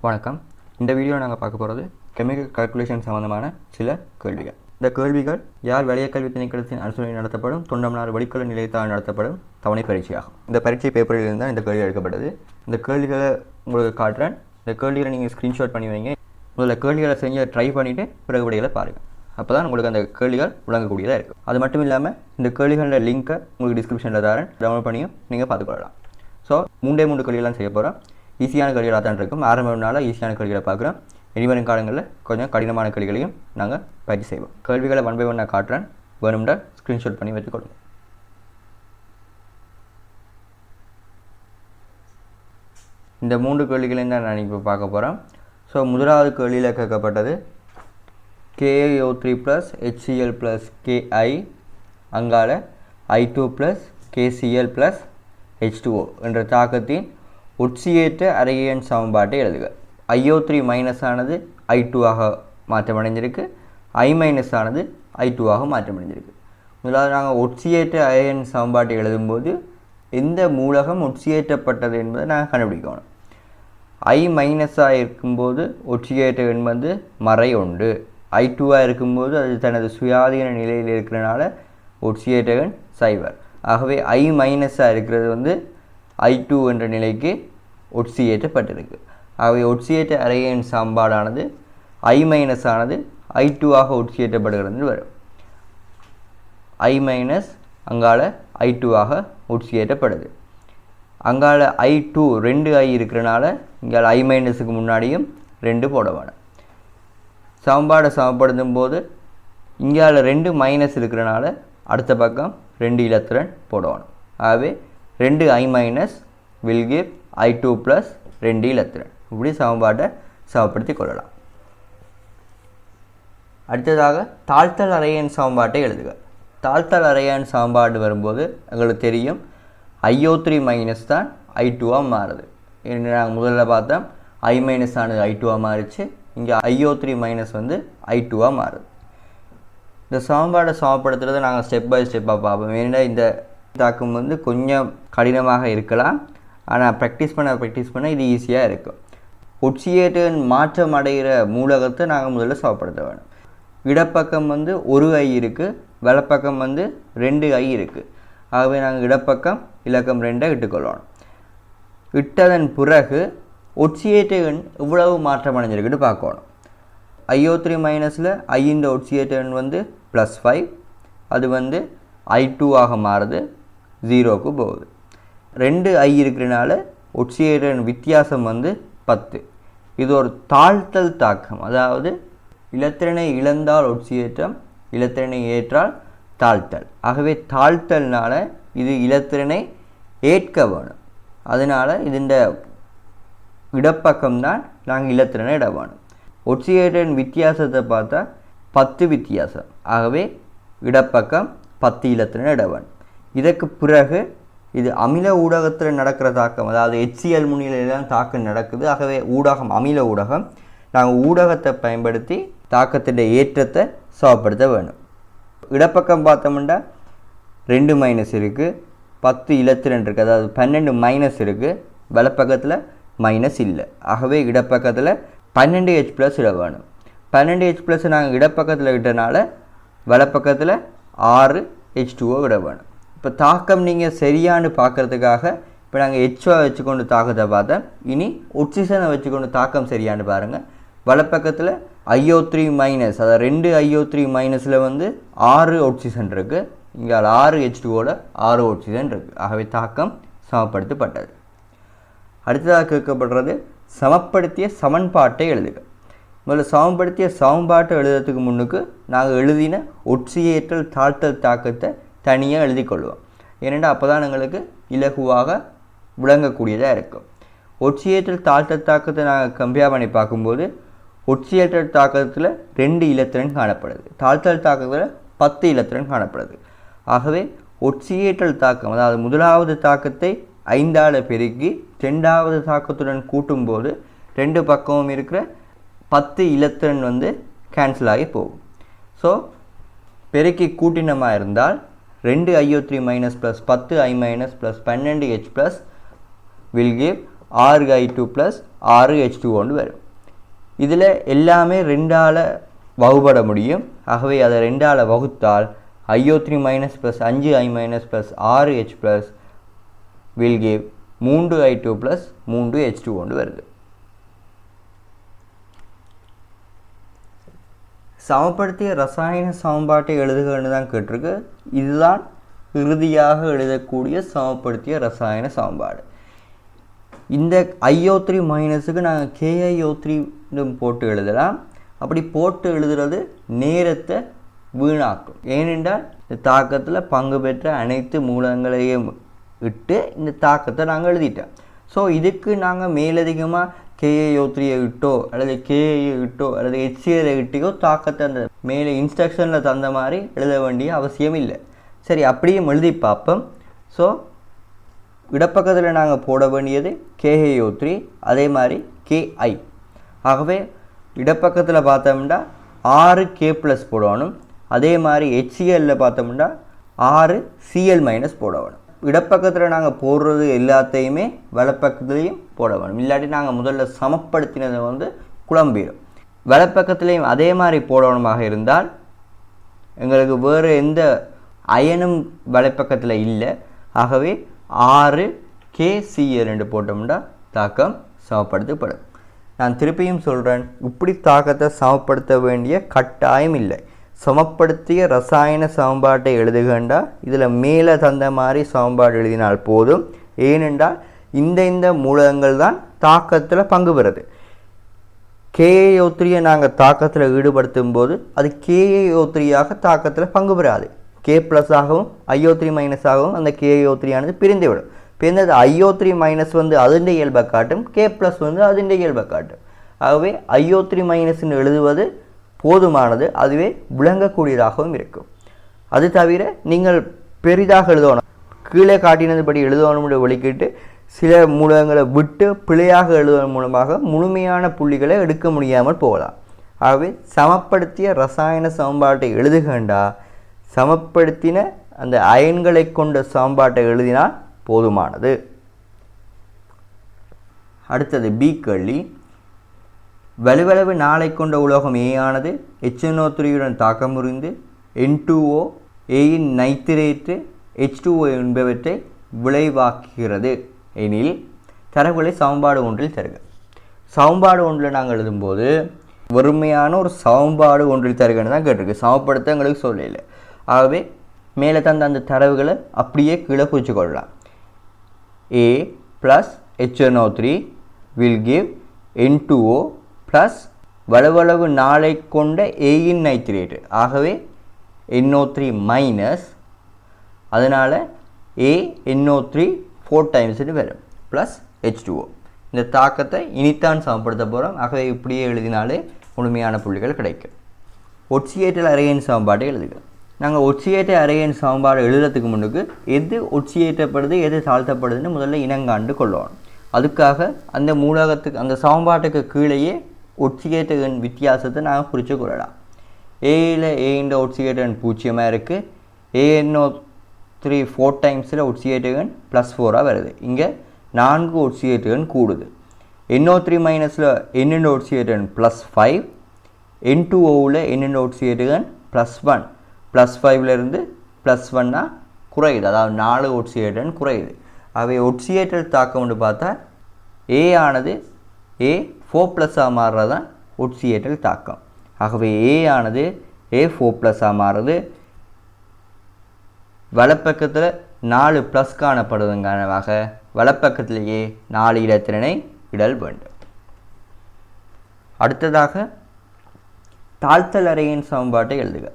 வணக்கம். இந்த வீடியோவில் நாங்கள் பார்க்க போகிறது கெமிக்கல் கால்குலேஷன் சம்பந்தமான சில கேள்விகள். இந்த கேள்விகள் யாழ் வலய கல்வி திணைக்களத்தின் அனுசரணை நடத்தப்படும் தொண்டமனார் வழிக்கல்வி நிலையத்தால் நடத்தப்படும் தவணை பரீட்சையாகும். இந்த பரீட்சை பேப்பரில் இருந்தால் இந்த கேள்வி எடுக்கப்பட்டது. இந்த கேள்விகளை உங்களுக்கு காட்டுறேன். இந்த கேள்விகளை நீங்கள் ஸ்க்ரீன்ஷாட் பண்ணி வைங்க. முதல்ல கேள்விகளை செஞ்சு ட்ரை பண்ணிவிட்டு பிறகு விடைகளை பாருங்கள். அப்போ தான் உங்களுக்கு அந்த கேள்விகள் விளங்கக்கூடியதாக இருக்கும். அது மட்டும் இல்லாமல் இந்த கேள்விகளோட லிங்க்கை உங்களுக்கு டிஸ்கிரிப்ஷனில் தரேன். டவுன்லோட் பண்ணியும் நீங்கள் பார்த்துக்கொள்ளலாம். ஸோ 3 கேள்விகள்லாம் செய்ய போகிறோம். ஈஸியான கேள்விகளாக தான் இருக்கும். ஆரம்பம்னால ஈஸியான கேள்விகளை பார்க்குறோம். இனிவரும் காலங்களில் கொஞ்சம் கடினமான கேள்விகளையும் நாங்கள் பயிற்சி செய்வோம். கேள்விகளை 1 by 1 நான் காட்டுறேன். வேணும்னா ஸ்க்ரீன்ஷாட் பண்ணி வச்சுக்கொள்ளுங்க. இந்த 3 கேள்விகளையும் தான் நான் இப்போ பார்க்க போகிறேன். ஸோ முதலாவது கேள்வியில் கேட்கப்பட்டது KaO3 + HCl + Ki அங்கால I2 + KCl + H2O என்ற தாக்கத்தின் ஒட்சியேற்ற அரையன் சமன்பாட்டை எழுதுக. IO3 ஆனது I2 ஆக மாற்றமடைந்திருக்கு. I- ஆனது I2 ஆக மாற்றமடைந்திருக்கு. முதலாவது நாங்கள் ஒட்சியேற்ற அரையன் சமன்பாட்டை எழுதும்போது எந்த மூலகம் ஒட்சியேற்றப்பட்டது என்பதை நாங்கள் கண்டுபிடிக்கணும். I- இருக்கும்போது ஒட்சியேற்ற எண் வந்து மறை 1. I2 இருக்கும்போது அது தனது சுயாதீன நிலையில் இருக்கிறனால ஒட்சியேற்ற எண் 0. ஆகவே I- இருக்கிறது வந்து I2 என்ற நிலைக்கு ஒட்சியேற்றப்பட்டிருக்கு. ஆகவே ஒட்சியேற்ற அரையன் சமன்பாடானது I- ஆனது I2 ஆக ஒட்சியேற்றப்படுகிறது வரும். I- அங்கால I2 ஆக ஒட்சியேற்றப்படுது. அங்கால I2 2 I இருக்கிறனால இங்கே I- முன்னாடியும் 2 போட வேணும். சமன்பாடை சமப்படுத்தும் போது இங்கால 2 மைனஸ் இருக்கிறனால அடுத்த பக்கம் 2 இலத்திரன் போடணும். ஆகவே 2 I- will give I2 + 2 இலத்திரன். இப்படி சமன்பாட்டை சமப்படுத்தி கொள்ளலாம். அடுத்ததாக தாழ்த்தல் அரையன் சமன்பாட்டை எழுதுக. தாழ்த்தல் அரையன் சமன்பாடு வரும்போது எங்களுக்கு தெரியும் IO3- தான் I2 மாறுது. என்று நாங்கள் முதல்ல பார்த்தோம் I- ஆனது I2 மாறிச்சு. இங்கே IO3- வந்து I2 மாறுது. இந்த சமன்பாடை சமப்படுத்துறதை நாங்கள் ஸ்டெப் பை ஸ்டெப்பாக பார்ப்போம். ஏன்னா இந்த தாக்கம் வந்து கொஞ்சம் கடினமாக இருக்கலாம். ஆனால் ப்ராக்டிஸ் பண்ண இது ஈஸியாக இருக்கும். ஒட்சியேற்ற மாற்றம் அடைகிற மூலகத்தை நாங்கள் முதல்ல சமப்படுத்த வேணும். இடப்பக்கம் வந்து 1 I இருக்குது, வலப்பக்கம் வந்து 2 I இருக்குது. ஆகவே நாங்கள் இடப்பக்கம் இலக்கம் 2 இட்டுக்கொள்ளணும். இட்டதன் பிறகு ஒட்சியேற்ற எண் இவ்வளவு மாற்றம் அடைஞ்சிருக்குன்னு பார்க்கணும். IO3- I இந்த ஒட்சியேற்ற எண் வந்து +5. அது வந்து I2 ஆக மாறுது, 0க்கு போகுது. 2 I இருக்கிறனால ஒட்சியேற்ற வித்தியாசம் வந்து 10. இது ஒரு தாழ்த்தல் தாக்கம். அதாவது இலத்திரனை இழந்தால் ஒட்சியேற்றம், இலத்திரனை ஏற்றால் தாழ்த்தல். ஆகவே தாழ்த்தல்னால இது இலத்திரனை ஏற்க வேணும். அதனால் இந்த இடப்பக்கம்தான் நாங்கள் இலத்திரனை இட வேணும். ஒட்சியேற்ற வித்தியாசத்தை பார்த்தா 10 வித்தியாசம். ஆகவே இடப்பக்கம் 10 இலத்திரனை இட வேணும். இதற்கு பிறகு இது அமில ஊடகத்தில் நடக்கிற தாக்கம், அதாவது HCl முன்னிலையில் தாக்கம் நடக்குது. ஆகவே ஊடகம் அமில ஊடகம். நாங்கள் ஊடகத்தை பயன்படுத்தி தாக்கத்தின் ஏற்றத்தை சமப்படுத்த வேணும். இடப்பக்கம் பார்த்தோம்னா 2- இருக்குது, 10 இலத்திரன் இருக்குது, அதாவது 12- இருக்குது. வலப்பக்கத்தில் மைனஸ் இல்லை. ஆகவே இடப்பக்கத்தில் 12H+ இட வேணும். 12H+ நாங்கள் இடப்பக்கத்தில் இட்டனால வலப்பக்கத்தில் 6H2O இட வேணும். இப்போ தாக்கம் நீங்கள் சரியானு பார்க்குறதுக்காக இப்போ நாங்கள் HO வச்சுக்கொண்டு தாக்கத்தை பார்த்தோம். இனி ஒட்சிசனை வச்சுக்கொண்டு தாக்கம் சரியானு பாருங்கள். வலப்பக்கத்தில் IO3-, அதாவது 2 IO3- வந்து 6 ஒட்சிசன் இருக்குது. இங்கே 6H2ஓட 6 ஒட்சிசன் இருக்குது. ஆகவே தாக்கம் சமப்படுத்தப்பட்டது. அடுத்ததாக கேட்கப்படுறது சமப்படுத்திய சமன்பாட்டை எழுதுக. முதல்ல சமப்படுத்திய சமன்பாட்டை எழுதுறதுக்கு முன்னுக்கு நாங்கள் எழுதின ஒட்சியேற்றல் தாழ்த்தல் தாக்கத்தை தனியாக எழுதி கொள்வோம். ஏனென்றால் அப்போ தான் எங்களுக்கு இலகுவாக விளங்கக்கூடியதாக இருக்கும். ஒட்சியேற்றல் தாழ்த்தல் தாக்கத்தை நாங்கள் கம்பேர் பண்ணி பார்க்கும்போது ஒட்சியேற்றல் தாக்கத்தில் 2 இலத்திரன் காணப்படுது, தாழ்த்தல் தாக்கத்தில் 10 இலத்திரன் காணப்படுது. ஆகவே ஒட்சியேற்றல் தாக்கம், அதாவது முதலாவது தாக்கத்தை 5ஆல் பெருக்கி 2வது தாக்கத்துடன் கூட்டும்போது 2 பக்கமும் இருக்கிற 10 இலத்திரன் வந்து கேன்சல் ஆகி போகும். ஸோ பெருக்கி கூட்டினமாக இருந்தால் 2 IO3- + 10 I- + 12H+ will give 6I2 + 6H2O வரும். இதில் எல்லாமே 2ஆல் வகுபட முடியும். ஆகவே அதை 2ஆல் வகுத்தால் IO3 minus plus 5I minus plus 6H plus will give 3I2 plus 3H2O வருது. சமப்படுத்திய ரசாயன சமன்பாட்டை எழுதுகன்னு தான் கேட்டிருக்கு. இதுதான் இறுதியாக எழுதக்கூடிய சமப்படுத்திய ரசாயன சமன்பாடு. இந்த IO3 மைனஸுக்கு நாங்கள் KiO3 போட்டு எழுதலாம். அப்படி போட்டு எழுதுறது நேரத்தை வீணாக்கும். ஏனென்றால் இந்த தாக்கத்தில் பங்கு பெற்ற அனைத்து மூலங்களையும் இட்டு இந்த தாக்கத்தை நாங்கள் எழுதிட்டோம். ஸோ இதுக்கு நாங்கள் மேலதிகமாக KiO3 இட்டோ அல்லது KI இட்டோ அல்லது HCl இட்டியோ தாக்கத்தை அந்த மேலே இன்ஸ்ட்ரக்ஷனில் தந்த மாதிரி எழுத வேண்டிய அவசியம் இல்லை. சரி, அப்படியும் எழுதி பார்ப்போம். ஸோ இடப்பக்கத்தில் நாங்கள் போட வேண்டியது KiO3, அதே மாதிரி KI. ஆகவே இடப்பக்கத்தில் பார்த்தோம்னா 6K+ போடணும். அதே மாதிரி HCl பார்த்தோம்னா 6Cl- போடணும். இடப்பக்கத்தில் நாங்கள் போடுறது எல்லாத்தையுமே வலப்பக்கத்துலேயும் போட வேணும். இல்லாட்டி நாங்கள் முதல்ல சமப்படுத்தினதை குழம்பிடும். வலப்பக்கத்துலேயும் அதே மாதிரி போடணுமாக இருந்தால் எங்களுக்கு வேறு எந்த அயனும் வலைப்பக்கத்தில் இல்லை. ஆகவே 6KCl போட்டோம்னா தாக்கம் சமப்படுத்தப்படும். நான் திருப்பியும் சொல்கிறேன், இப்படி தாக்கத்தை சமப்படுத்த வேண்டிய கட்டாயம் இல்லை. சமப்படுத்திய ரசாயன சமன்பாட்டை எழுதுகண்டா இதில் மேலே தந்த மாதிரி சமன்பாடு எழுதினால் போதும். ஏனென்றால் இந்த மூலகங்கள் தான் தாக்கத்தில் பங்கு பெறுது. KiO3 நாங்கள் தாக்கத்தில் ஈடுபடுத்தும் போது அது KiO3 தாக்கத்தில் பங்கு பெறாது. K+ ஆகவும் IO3- ஆகவும் அந்த KiO3 பிரிந்துவிடும். பிறந்தது IO3- அதன் இயல்பை காட்டும், K+ அதன் இயல்பை காட்டும். ஆகவே IO3- எழுதுவது போதுமானது, அதுவே விளங்கக்கூடியதாகவும் இருக்கும். அது தவிர நீங்கள் பெரிதாக எழுதணும், கீழே காட்டினதுபடி எழுதணும் ஒழிக்கிட்டு சில மூலங்களை விட்டு பிழையாக எழுதுவதன் மூலமாக முழுமையான புள்ளிகளை எடுக்க முடியாமல் போகலாம். ஆகவே சமப்படுத்திய ரசாயன சமன்பாட்டை எழுதுகண்டா சமப்படுத்தின அந்த அயன்களை கொண்ட சமன்பாட்டை எழுதினால் போதுமானது. அடுத்தது B கேள்வி. வலுவளவு நாளை கொண்ட உலோகம் A ஆனது HNO3 தாக்கமுறிந்து N2O, Aயின் நைத்திரேட்டு, H2O என்பவற்றை விளைவாக்குகிறது எனில் தரவுகளை சமன்பாடு ஒன்றில் தருக. சமன்பாடு ஒன்றில் நாங்கள் எழுதும்போது வறுமையான ஒரு சமன்பாடு ஒன்றில் தருகன்னு தான் கேட்டிருக்கு. சமப்படுத்த எங்களுக்கு சொல்லலை. ஆகவே மேலே தந்த அந்த தரவுகளை அப்படியே கீழே குறித்து கொள்ளலாம். A + HNO3 will give N2O + வலுவளவு நாளை கொண்ட Aயின் நைத்திரேட்டு. ஆகவே NO3-, அதனால் ANO3 4 times வரும் ப்ளஸ் H2O. இந்த தாக்கத்தை இனித்தான் சமப்படுத்த போகிறோம். ஆகவே இப்படியே எழுதினாலே முழுமையான புள்ளிகள் கிடைக்கும். ஒட்சியேற்றல் அரையன் சமன்பாட்டை எழுதுக. நாங்கள் ஒட்சியேற்ற அரையன் சமன்பாடு எழுதுறதுக்கு முன்னுக்கு எது ஒட்சியேற்றப்படுது எது தாழ்த்தப்படுதுன்னு முதல்ல இனங்காண்டு கொள்ளணும். அதுக்காக அந்த மூலகத்துக்கு அந்த சமன்பாட்டுக்கு கீழேயே ஒட்சியேற்ற எண் வித்தியாசத்தை நாங்கள் குறித்து கொள்ளலாம். ஏயில் ஏன்ற ஒட்சியேற்ற எண் 0 இருக்குது. ANO3 4 times ஒட்சியேற்ற எண் +4 வருது. இங்கே 4 ஒட்சியேற்ற எண் கூடுது. NO3- N ஒட்சியேற்ற எண் +5, N2Oவில் N ஒட்சியேற்ற எண் +1. +5 +1 குறையுது, அதாவது 4 ஒட்சியேற்ற எண் குறையுது. அவை ஒட்சியேற்றல் தாக்கம் பார்த்தா A ஆனது A4+ மாறுறது தான் ஒட்சியேற்றல் தாக்கம். ஆகவே A ஆனது A4+ மாறுறது. வலப்பக்கத்தில் 4+ காணப்படுவதன் காரணமாக வலப்பக்கத்திலேயே 4 இலத்திரனை இடல் வேண்டும். அடுத்ததாக தாழ்த்தல் அரையன் சமன்பாட்டை எழுதுக.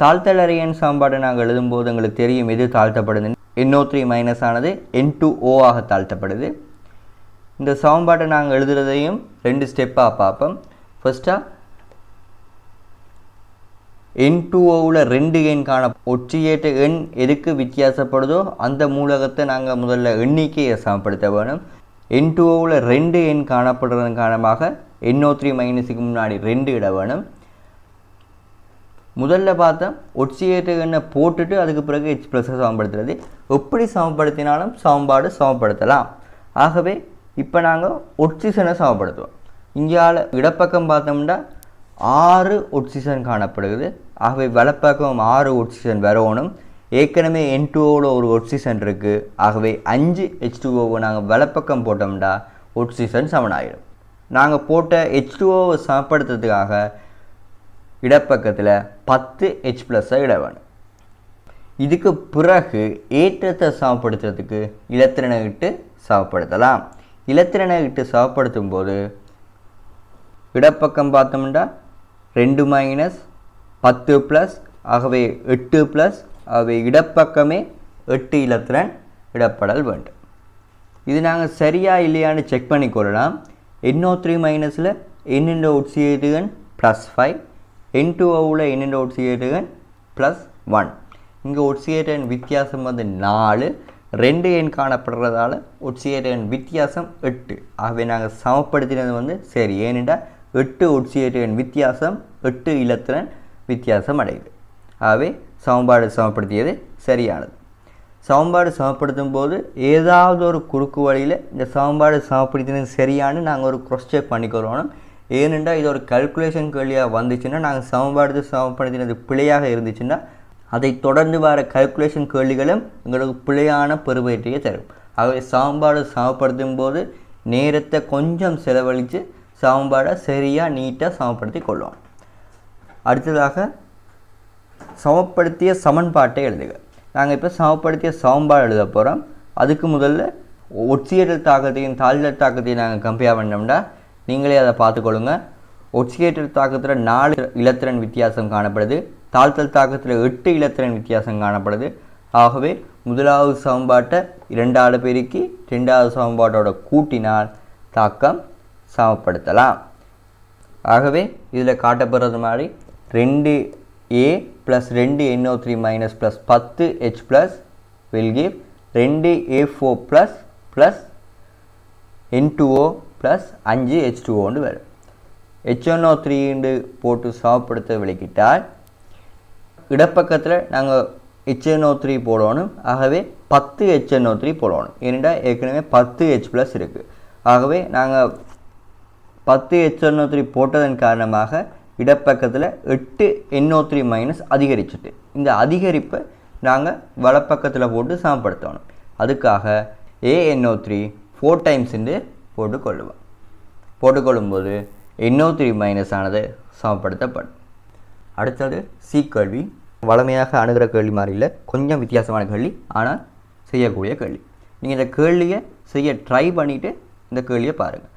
தாழ்த்தல் அரையன் சமன்பாட்டை நாங்கள் எழுதும்போது எங்களுக்கு தெரியும் எது தாழ்த்தப்படுது. NO3- ஆனது N2O ஆக தாழ்த்தப்படுது. இந்த சமன்பாட்டை நாங்கள் எழுதுறதையும் 2 ஸ்டெப்பாக பார்ப்போம். ஃபர்ஸ்ட்டாக N2Oவில் 2 எண் காண ஒட்சியேற்ற எண் எதுக்கு வித்தியாசப்படுதோ அந்த மூலகத்தை நாங்கள் முதல்ல எண்ணிக்கையை சமப்படுத்த வேணும். N2Oவில் 2 எண் காணப்படுறதன் காரணமாக NO3- முன்னாடி 2 இட வேணும். முதல்ல பார்த்தா ஒட்சியேற்ற எண்ணை போட்டுட்டு அதுக்கு பிறகு H+ சமப்படுத்துறது. எப்படி சமப்படுத்தினாலும் சமன்பாடு சமப்படுத்தலாம். ஆகவே இப்போ நாங்கள் ஒட்சிசனை சமப்படுத்துவோம். இந்தியாவில் இடப்பக்கம் பார்த்தோம்னா 6 ஒட்சிசன் காணப்படுகிறது. ஆகவே வலப்பக்கம் 6 ஒட்சிசன் வரணும். ஏற்கனவே N2Oவில் ஒரு ஒட்சிசன் இருக்குது. ஆகவே 5 H2Oவை நாங்கள் வலப்பக்கம் போட்டோம்னா ஒட்சிசன் சமனாயிடும். நாங்கள் போட்ட H2Oவை சமப்படுத்துறதுக்காக இடப்பக்கத்தில் 10 H+ இட வேணும். இதுக்கு பிறகு ஏற்றத்தை சமப்படுத்துறதுக்கு இலத்திரனை இட்டு சமப்படுத்தலாம். இலத்திரனை இட்டு சமப்படுத்தும் போது இடப்பக்கம் பார்த்தோம்னா 2 - 10+, ஆகவே 8+, ஆகவே இடப்பக்கமே 8 இலத்திரன் இடப்படல் வேண்டும். இது நாங்கள் சரியா இல்லையான்னு செக் பண்ணிக்கொள்ளலாம். NO3- N ஒட்சியேட்டுகன் +5, N2Oவில் N ஒட்சியேட்டுகன் +1. இங்கே ஒட்சியேட்டுகன் வித்தியாசம் வந்து 4, 2 எண் காணப்படுறதால ஒட்சியேட்டுகன் வித்தியாசம் 8. ஆகவே நாங்கள் சமப்படுத்தினது வந்து சரி. ஏனென்றால் 8 ஒட்சியேட்டுகன் வித்தியாசம் 8 இலத்திரன் வித்தியாசம் அடையுது. ஆகவே சமன்பாடு சமப்படுத்தியது சரியானது. சமன்பாடு சமப்படுத்தும் போது ஏதாவது ஒரு குறுக்கு வழியில் இந்த சமன்பாடு சமப்படுத்தினது சரியானு நாங்கள் ஒரு க்ராஸ் செக் பண்ணிக்கிறோம். ஏனென்றால் இது ஒரு கல்குலேஷன் கேள்வியாக வந்துச்சுன்னா, நாங்கள் சமன்பாடு சமப்படுத்தினது பிழையாக இருந்துச்சுன்னா அதை தொடர்ந்து வர கல்குலேஷன் கேள்விகளும் எங்களுக்கு பிழையான பெறுபேற்றையை தரும். ஆகவே சமன்பாடு சமப்படுத்தும் போது நேரத்தை கொஞ்சம் செலவழித்து சமன்பாடை சரியாக நீட்டாக சமப்படுத்தி கொள்வோம். அடுத்ததாக சமப்படுத்திய சமன்பாட்டை எழுதுக. நாங்கள் இப்போ சமப்படுத்திய சமன்பாடு எழுத போகிறோம். அதுக்கு முதல்ல ஒட்சியேட்டல் தாக்கத்தையும் தாழ்த்தல் தாக்கத்தையும் நாங்கள் கம்பேர் பண்ணோம்னா நீங்களே அதை பார்த்துக்கொள்ளுங்க. ஒட்சியேட்டல் தாக்கத்தில் 4 இலத்திரன் வித்தியாசம் காணப்படுது. தாழ்த்தல் தாக்கத்தில் 8 இலத்திரன் வித்தியாசம் காணப்படுது. ஆகவே முதலாவது சமன்பாட்டை 2ஆல் பெருக்கி 2வது சமன்பாட்டோட கூட்டினால் தாக்கம் சமப்படுத்தலாம். ஆகவே இதில் காட்டப்படுறது மாதிரி 2A + 2NO3- + 10H+ will give 2A4+ + N2O + 5H2O வரும். HNO3 போட்டு சமப்படுத்த விளக்கிட்டால் இடப்பக்கத்தில் நாங்கள் HNO3 போடணும். ஆகவே 10 HNO3 போடணும். ஏனென்றால் ஏற்கனவே 10H+ இருக்குது. ஆகவே நாங்கள் 10 HNO3 போட்டதன் காரணமாக இடப்பக்கத்தில் 8 NO3- அதிகரிச்சுட்டு இந்த அதிகரிப்பை நாங்கள் வலப்பக்கத்தில் போட்டு சமப்படுத்தணும். அதுக்காக ANO3 4 டைம்ஸ் போட்டுக்கொள்ளுவோம். போட்டுக்கொள்ளும்போது NO3- ஆனது சமப்படுத்தப்படும். அடுத்தது சி கேள்வி. வளமையாக அணுகிற கேள்வி மாதிரி இல்லை, கொஞ்சம் வித்தியாசமான கேள்வி, ஆனால் செய்யக்கூடிய கேள்வி. நீங்கள் இந்த கேள்வியை செய்ய ட்ரை பண்ணிவிட்டு இந்த கேள்வியை பாருங்கள்.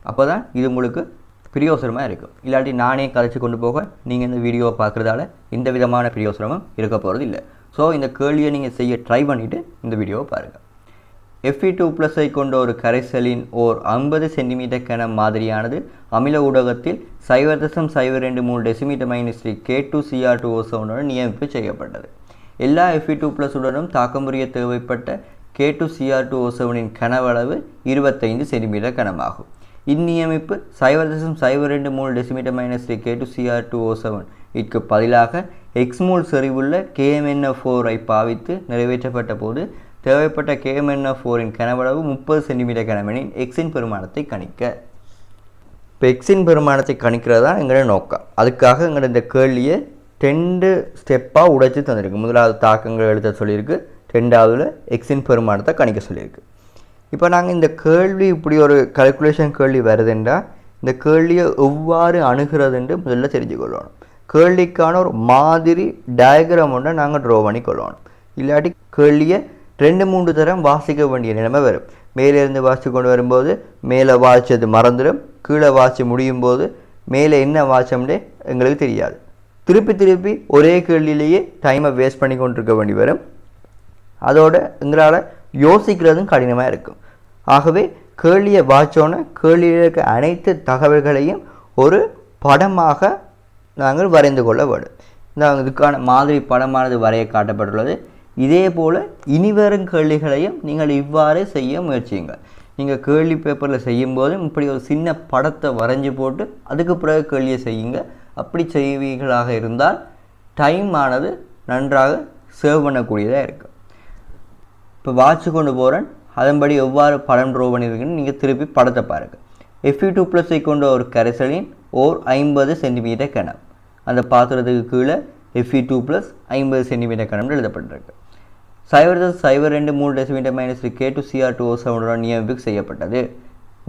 அப்போ தான் இது உங்களுக்கு பிரியோசனமாக இருக்கும். இல்லாட்டி நானே கதைச்சி கொண்டு போக நீங்கள் இந்த வீடியோவை பார்க்குறதால எந்த விதமான பிரியோசனமும் இருக்க போகிறது இல்லை. ஸோ இந்த கேள்வியை நீங்கள் செய்ய ட்ரை பண்ணிவிட்டு இந்த வீடியோவை பாருங்கள். Fe2+ கொண்ட ஒரு கரைசலின் ஓர் 50 சென்டிமீட்டர் கன மாதிரியானது அமில ஊடகத்தில் 0.023 டெசிமீட்டர் - K2Cr2O7 நியமிப்பு செய்யப்பட்டது. எல்லா Fe2+ உடனும் தாக்கமுறிய தேவைப்பட்ட K2Cr2O7 கனவளவு 25 சென்டிமீட்டர் கனமாகும். இந்நியமிப்பு 0.023 டெசிமீட்டர் - K2Cr2O7 இதற்கு பதிலாக எக்ஸ்மோல் செறிவுள்ள KMnO4 பாவித்து நிறைவேற்றப்பட்ட போது தேவைப்பட்ட KMnO4 கனவளவு 30 சென்டிமீட்டர் கனமெனின் எக்ஸின் பெருமானத்தை கணிக்க. இப்போ எக்ஸின் பெருமானத்தை கணிக்கிறது தான் எங்களோட நோக்கம். அதுக்காக எங்களோட இந்த கேள்வியை 2 ஸ்டெப்பாக உடைச்சி தந்திருக்கு. முதலாவது தாக்கங்கள் எழுத சொல்லியிருக்கு, 2ஆவதுல எக்ஸின் பெருமானத்தை கணிக்க சொல்லியிருக்கு. இப்போ நாங்கள் இந்த கேள்வி இப்படி ஒரு கல்குலேஷன் கேள்வி வருதுன்றா இந்த கேள்வியை எவ்வாறு அணுகிறதுன்னு முதல்ல தெரிஞ்சுக்கொள்ளணும். கேள்விக்கான ஒரு மாதிரி டயக்ராம் ஒன்றை நாங்கள் ட்ரா பண்ணி கொள்ளணும். இல்லாட்டி கேள்வியை 2-3 தரம் வாசிக்க வேண்டிய நிலைமை வரும். மேலேருந்து வாசித்து கொண்டு வரும்போது மேலே வாசித்தது மறந்துடும், கீழே வாசி முடியும் போது மேலே என்ன வாசம்னே எங்களுக்கு தெரியாது. திருப்பி ஒரே கேள்வியிலேயே டைமை வேஸ்ட் பண்ணி கொண்டிருக்க வேண்டி வரும். அதோடு எங்களால் யோசிக்கிறதும் கடினமாக இருக்கும். ஆகவே கேள்வியை வாசித்தோன்னே கேள்வியில் இருக்க அனைத்து தகவல்களையும் ஒரு படமாக நாங்கள் வரைந்து கொள்ள வேண்டும். இதுக்கான மாதிரி படமானது வரைய காட்டப்பட்டுள்ளது. இதே போல் இனிவரும் கேள்விகளையும் நீங்கள் இவ்வாறு செய்ய முயற்சியுங்கள். நீங்கள் கேள்வி பேப்பரில் செய்யும்போதும் இப்படி ஒரு சின்ன படத்தை வரைஞ்சி போட்டு அதுக்கு பிறகு கேள்வியை செய்யுங்க. அப்படி செய்வீர்களாக இருந்தால் டைம் ஆனது நன்றாக சேவ் பண்ணக்கூடியதாக இருக்கும். இப்போ வாட்சி கொண்டு போகிறேன். அதன்படி எவ்வாறு படம் ட்ரோ பண்ணியிருக்குன்னு நீங்கள் திருப்பி படத்தை பாருங்கள். Fe2+ கொண்ட ஒரு கரைசலின் ஓர் 50 சென்டிமீட்டர் கனம். அந்த பாத்திரத்துக்கு கீழே Fe2+ 50 சென்டிமீட்டர் கனம்னு எழுதப்பட்டிருக்கு. 0.023 K2Cr2O7 நியமிப்பு செய்யப்பட்டது.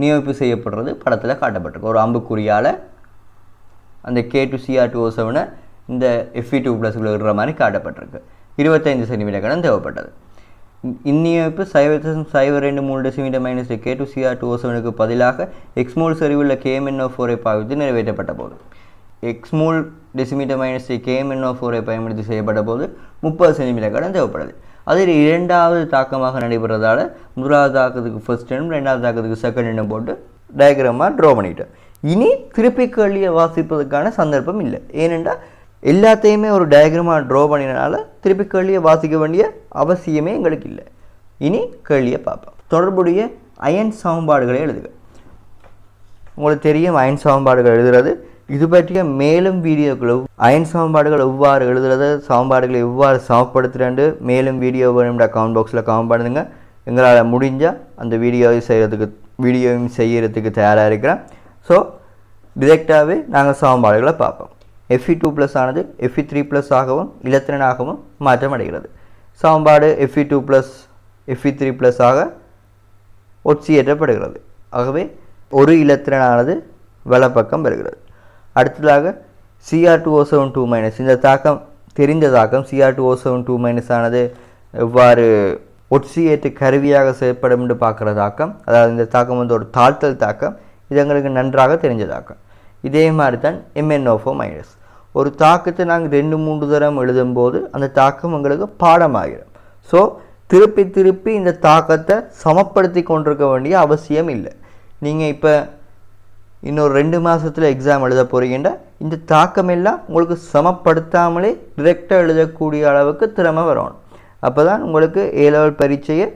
நியமிப்பு செய்யப்படுறது படத்தில் காட்டப்பட்டிருக்கு. ஒரு அம்புக்குறியால் அந்த K2Cr2O7 இந்த Fe2+ விடுற மாதிரி காட்டப்பட்டிருக்கு. 25 சென்டிமீட்டர் கனம் தேவைப்பட்டது. இந்நியமிப்பு 0.023 K2Cr2O7க்கு பதிலாக எக்ஸ்மோல் செறிவுள்ள KMnO4 பாவித்து நிறைவேற்றப்பட்ட போது எக்ஸ்மோல் டெசிமீட்டர் மைனஸ் KMnO4 பயன்படுத்தி செய்யப்பட்ட போது 30 சென்டிமீட்டர் கனம் தேவைப்படுது. அதில் இரண்டாவது தாக்கமாக நடைபெறதால முதலாவது தாக்கத்துக்கு ஃபர்ஸ்ட் எண்ணும் ரெண்டாவது தாக்கத்துக்கு செகண்ட் எண்ணும் போட்டு டயக்ராமாக ட்ரா பண்ணிட்டேன். இனி திருப்பி கேள்வியை வாசிப்பதற்கான சந்தர்ப்பம் இல்லை. ஏனென்றால் எல்லாத்தையுமே ஒரு டயக்ராமாக ட்ரா பண்ணினால திருப்பி கேள்வியை வாசிக்க வேண்டிய அவசியமே எங்களுக்கு இல்லை. இனி கேள்வியை பார்ப்போம். தொடர்புடைய அயன் சமன்பாடுகளை எழுதுக. உங்களுக்கு தெரியும் அயன் சமன்பாடுகள் எழுதுறது. இது பற்றிய மேலும் வீடியோக்களும் அயன் சமன்பாடுகள் எவ்வாறு எழுதுறது, சமன்பாடுகளை எவ்வாறு சமப்படுத்துகிறேன் மேலும் வீடியோ வேணும்னா கமெண்ட் பாக்ஸில் கமெண்ட் பண்ணுங்க. எங்களால் முடிஞ்சால் அந்த வீடியோவையும் செய்கிறதுக்கு தயாராக இருக்கிறேன். ஸோ டிரெக்டாகவே நாங்கள் சமன்பாடுகளை பார்ப்போம். Fe2+ ஆனது Fe3+ ஆகவும் இலத்திரனாகவும் மாற்றமடைகிறது. சமன்பாடு Fe2+ Fe3+ ஆக ஒட்சியேற்றப்படுகிறது. ஆகவே ஒரு இலத்திரனானது வலப்பக்கம் வருகிறது. அடுத்ததாக Cr2O7 இந்த தாக்கம் தெரிந்த தாக்கம் Cr2O7 ஆனது எவ்வாறு ஒட்சியேற்று கருவியாக செயற்படும் என்று பார்க்குற தாக்கம். அதாவது இந்த தாக்கம் வந்து ஒரு தாழ்த்தல் தாக்கம். இது எங்களுக்கு நன்றாக தெரிஞ்ச தாக்கம். இதே மாதிரி தான் MnO4-. ஒரு தாக்கத்தை நாங்கள் 2-3 தரம் எழுதும்போது அந்த தாக்கம் எங்களுக்கு பாடமாகிடும். ஸோ திருப்பி இந்த தாக்கத்தை சமப்படுத்தி கொண்டிருக்க வேண்டிய அவசியம் இல்லை. நீங்கள் இப்போ இன்னொரு 2 மாதத்தில் எக்ஸாம் எழுத போகிறீங்கன்னா இந்த தாக்கம் எல்லாம் உங்களுக்கு சமப்படுத்தாமலே டிரெக்டாக எழுதக்கூடிய அளவுக்கு திறமை வரணும். அப்போ தான் உங்களுக்கு A-லெவல் பரீட்சையை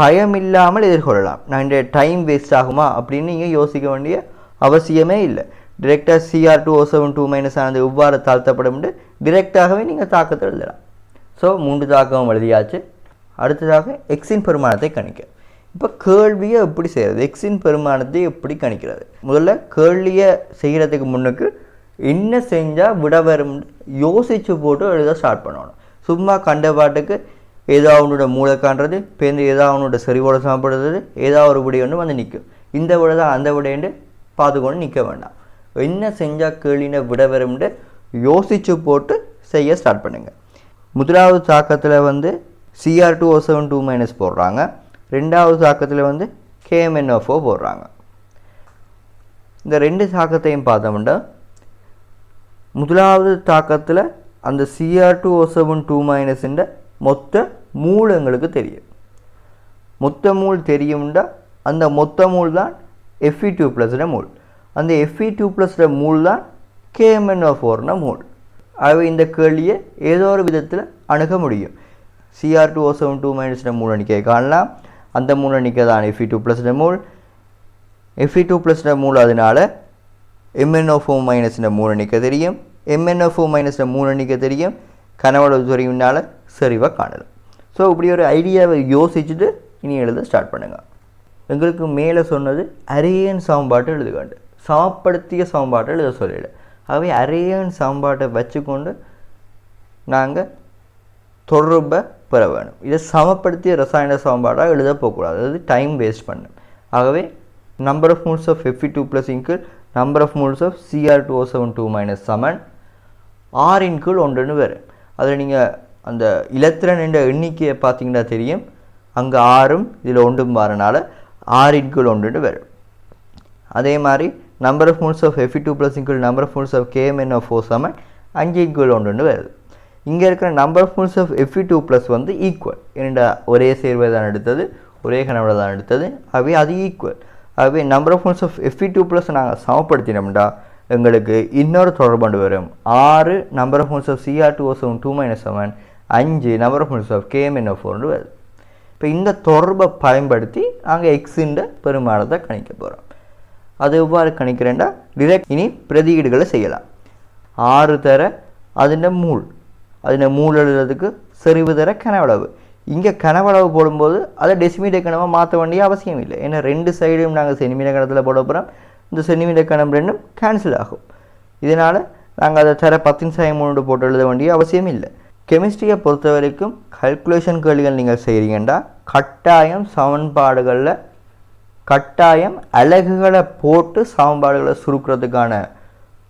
பயமில்லாமல் எதிர்கொள்ளலாம். நான் இந்த டைம் வேஸ்ட் ஆகுமா அப்படின்னு நீங்கள் யோசிக்க வேண்டிய அவசியமே இல்லை. டிரெக்டாக Cr2O7 ஆனது எவ்வாறு தாழ்த்தப்படும் டிரெக்டாகவே நீங்கள் தாக்கத்தை எழுதலாம். ஸோ 3 தாக்கம் எழுதியாச்சு. அடுத்ததாக எக்ஸின் பெருமானத்தை கணிக்க. இப்போ கேள்வியை எப்படி செய்கிறது, எக்ஸின் பெருமானத்தை எப்படி கணிக்கிறது? முதல்ல கேள்வியை செய்கிறதுக்கு முன்னுக்கு என்ன செஞ்சால் விட வரும் யோசித்து போட்டு எழுத ஸ்டார்ட் பண்ணணும். சும்மா கண்ட பாட்டுக்கு ஏதோ அவனோட மூளை காண்றது பேருந்து ஏதோ அவனோட செறிவோட சமப்படுறது ஏதோ ஒரு விடை ஒன்று வந்து நிற்கும். இந்த விட தான் அந்த விடைன்னு பார்த்துக்கொண்டு நிற்க வேண்டாம். என்ன செஞ்சால் கேள்வினை விட வரும்னு யோசித்து போட்டு செய்ய ஸ்டார்ட் பண்ணுங்கள். முதலாவது தாக்கத்தில் வந்து Cr2O7 போடுறாங்க. ரெண்டாவது தாக்கத்தில் வந்து KMnO4 போடுறாங்க. இந்த 2 தாக்கத்தையும் பார்த்தோம்னா முதலாவது தாக்கத்தில் அந்த Cr2O7 மொத்த மூல் எங்களுக்கு தெரியும். மொத்த மூல் தெரியும்னா அந்த மொத்த மூல் தான் Fe2+ மூல். அந்த Fe2+ மூல் தான் KMnO4 மூல். ஆகவே இந்த கேள்வியை ஏதோ ஒரு விதத்தில் அணுக முடியும். Cr2O7 மூல் எண்ணிக்கையை காணலாம். அந்த மூல் எண்ணிக்கை தான் Fe2+ மூல். Fe2+ மூல் அதனால MnO4- மூல் எண்ணிக்கை தெரியும். MnO4- மூல் எண்ணிக்கை தெரியும். கனவளவு தெரியும்னால சரிவாக காணலாம். ஸோ இப்படி ஒரு ஐடியாவை யோசிச்சுட்டு இனி எழுத ஸ்டார்ட் பண்ணுங்கள். எங்களுக்கு மேலே சொன்னது அரேயன் சமன்பாட்டை எழுதுகாண்டு, சமப்படுத்திய சமன்பாட்டை எழுத சொல்லிடு. ஆகவே அரேயன் சமன்பாட்டை வச்சுக்கொண்டு நாங்கள் தொடர்பை பெற வேணும். இதை சமப்படுத்திய ரசாயன சமன்பாடாக எழுத போகக்கூடாது, அதாவது டைம் வேஸ்ட் பண்ணும். ஆகவே number of moles of Fe2+ number of moles of Cr2O7 சமன் R/1 வரும். அதில் நீங்கள் அந்த இலத்திரன் என்ற எண்ணிக்கையை பார்த்தீங்கன்னா தெரியும். அங்கே 6ம் இதில் 1ம் வரனால R/1 வரும். அதே மாதிரி number of moles of Fe2+ number of moles of KMnO4 சமன் 5/1 வருது. இங்கே இருக்கிற number of moles of Fe2+ வந்து ஈக்குவல். ஏன்னா ஒரே சேர்வை தான் எடுத்தது, ஒரே கனவுல தான் எடுத்தது. ஆகவே அது ஈக்குவல். ஆகவே number of moles of Fe2+ நாங்கள் சமப்படுத்தினோம்டா எங்களுக்கு இன்னொரு தொடர்பு வரும். 6 number of moles of Cr2O7 சமன் 5 number of moles of KMnO4 வருது. இப்போ இந்த தொடர்பை பயன்படுத்தி நாங்கள் எக்ஸின் பெருமானத்தை கணிக்க போகிறோம். அது எவ்வாறு கணிக்கிறேன்டா டிரெக்ட் இனி பிரதியீடுகளை செய்யலாம். 6 தர அதில் மூல் எழுதுறதுக்கு செறிவு தர கனவளவு இங்கே கனவளவு போடும்போது அதை டெசிமீட்டர் கணமாக மாற்ற வேண்டிய அவசியம் இல்லை. ஏன்னா 2 சைடும் நாங்கள் சென்டிமீட்டர் கணத்தில் போட போகிறோம். இந்த சென்டிமீட்டர் கணம் ரெண்டும் கேன்சல் ஆகும். இதனால் நாங்கள் அதை தர 10/3 போட்டு எழுத வேண்டிய அவசியம் இல்லை. கெமிஸ்ட்ரியை பொறுத்த வரைக்கும் கல்குலேஷன் கேள்விகள் நீங்கள் செய்கிறீங்கன்னா கட்டாயம் சமன்பாடுகளில் கட்டாயம் அலகுகளை போட்டு சமன்பாடுகளை சுருக்கிறதுக்கான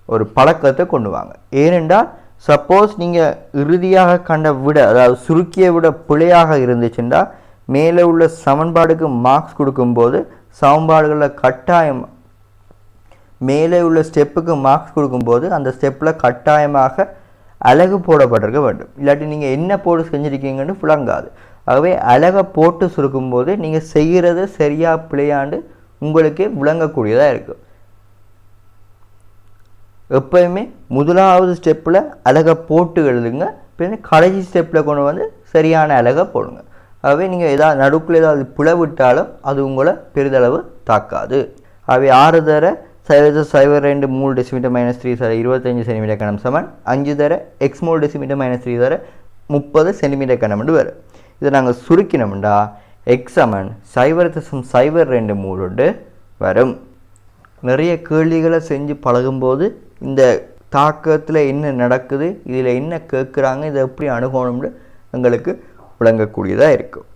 ஒரு பழக்கத்தை கொண்டு வாங்க. ஏனென்றால் சப்போஸ் நீங்கள் இறுதியாக கண்ட விட, அதாவது சுருக்கிய விட பிழையாக இருந்துச்சுன்னா மேலே உள்ள சமன்பாடுக்கு மார்க்ஸ் கொடுக்கும்போது சமன்பாடுகளில் கட்டாயம் மேலே உள்ள ஸ்டெப்புக்கு மார்க்ஸ் கொடுக்கும்போது அந்த ஸ்டெப்பில் கட்டாயமாக அலகு போடப்பட்டிருக்க வேண்டும். இல்லாட்டி நீங்கள் என்ன போட்டு செஞ்சுருக்கீங்கன்னு விளங்காது. ஆகவே அலகை போட்டு சுருக்கும்போது நீங்கள் செய்கிறது சரியாக பிழையாண்டு உங்களுக்கே விளங்கக்கூடியதாக இருக்கும். எப்போயுமே முதலாவது ஸ்டெப்பில் அலகை போட்டு எழுதுங்க, பின்ன கடைசி ஸ்டெப்பில் கொண்டு வந்து சரியான அலகை போடுங்க. ஆகவே நீங்கள் ஏதாவது நடுக்குள்ள ஏதாவது பிளவிட்டாலும் அது உங்களை பெரிதளவு தாக்காது. ஆகவே 6 தர 0.02 டெசிமீட்டர் -3 தர 25 சென்டிமீட்டர் கணம் சமன் 5 தர x டெசிமீட்டர் -3 தர 30 சென்டிமீட்டர் கணம்னு வரும். இதை நாங்கள் சுருக்கினோம்டா x சமன் 0.02 வரும். நிறைய கேள்விகளை செஞ்சு பழகும்போது இந்த தாக்கத்தில் என்ன நடக்குது, இதில் என்ன கேட்குறாங்க, இதை எப்படி அணுகணும்னு எங்களுக்கு விளங்கக்கூடியதாக இருக்கும்.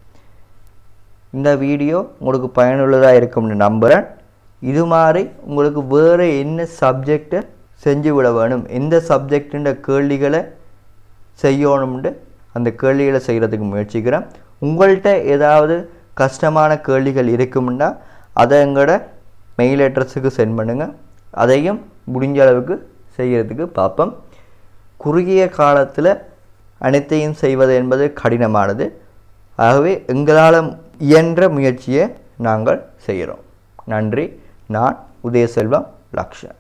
இந்த வீடியோ உங்களுக்கு பயனுள்ளதாக இருக்கும்னு நம்புகிறேன். இது மாதிரி உங்களுக்கு வேறு என்ன சப்ஜெக்டை செஞ்சு விட வேணும், எந்த சப்ஜெக்டுன்ற கேள்விகளை செய்யணும்னு அந்த கேள்விகளை செய்கிறதுக்கு முயற்சிக்கிறேன். உங்கள்கிட்ட ஏதாவது கஷ்டமான கேள்விகள் இருக்கும்னா அதை எங்களோட மெயில் அட்ரஸுக்கு சென்ட் பண்ணுங்கள். அதையும் முடிஞ்ச அளவுக்கு செய்கிறதுக்கு பார்ப்போம். குறுகிய காலத்தில் அனைத்தையும் செய்வது என்பது கடினமானது. ஆகவே எங்களால் இயன்ற முயற்சியை நாங்கள் செய்கிறோம். நன்றி. நான் உதயசெல்வம் லக்ஷன்.